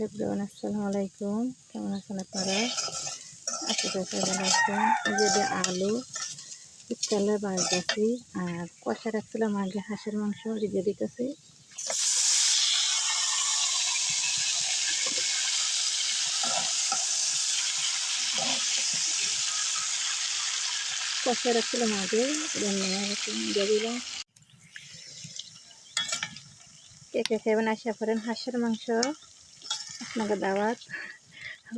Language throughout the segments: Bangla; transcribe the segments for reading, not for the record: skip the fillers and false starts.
এভরিওয়ান আসসালামু আলাইকুম। কেমন আছেন আপনারা? আশা করি ভালো আছেন। এই যে আলু শীতকালে ভাজতেছি আর কষা রাখছিলাম আগে হাঁসের মাংস রেখে দিতেছি। কষা রাখছিলাম আগে দিয়ে দিলাম। কে কে খাবেন আশা করেন হাঁসের মাংস আপনাকে দাওয়াত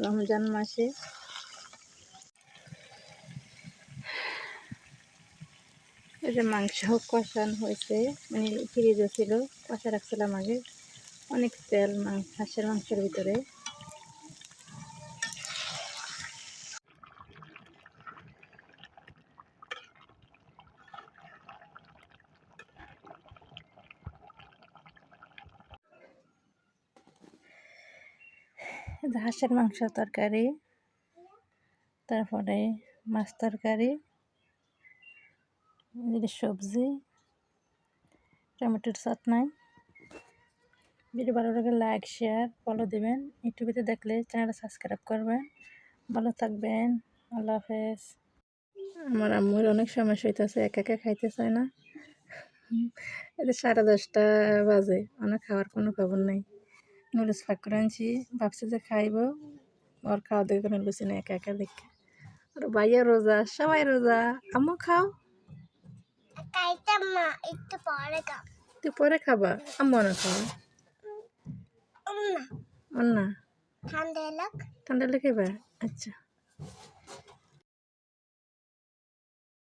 রমজান মাসে। এই যে মাংস কষানো হয়েছে, মানে ফ্রিজে ছিল, কষা রাখছিলাম আগে। অনেক তেল হাঁসের মাংসের ভিতরে। হাঁসের মাংস তরকারি, তারপরে মাছ তরকারি, সবজি, টমেটোর চাটনি। ভিডিও ভালো লাগলে লাইক শেয়ার ফলো দেবেন। ইউটিউবে দেখলে চ্যানেলটা সাবস্ক্রাইব করবেন। ভালো থাকবেন। আল্লাহ হাফেজ। আমার আম্মুর অনেক সমস্যা হইতেছে, একা একা খাইতে চায় না। এটা 10:30 বাজে, অনেক খাওয়ার কোনো খবর নেই। নুডলস প্যাক করে আনছি, ভাবছি যে খাইব, ওর খাওয়া দেখে নুডলস না, একা একা দেখে। আর ভাইয়া রোজা, সবাই রোজা। আম্মু খাও, একটু পরে খাবা। আম্মু না খাওয়া না ঠান্ডা লেগে খাইবা? আচ্ছা।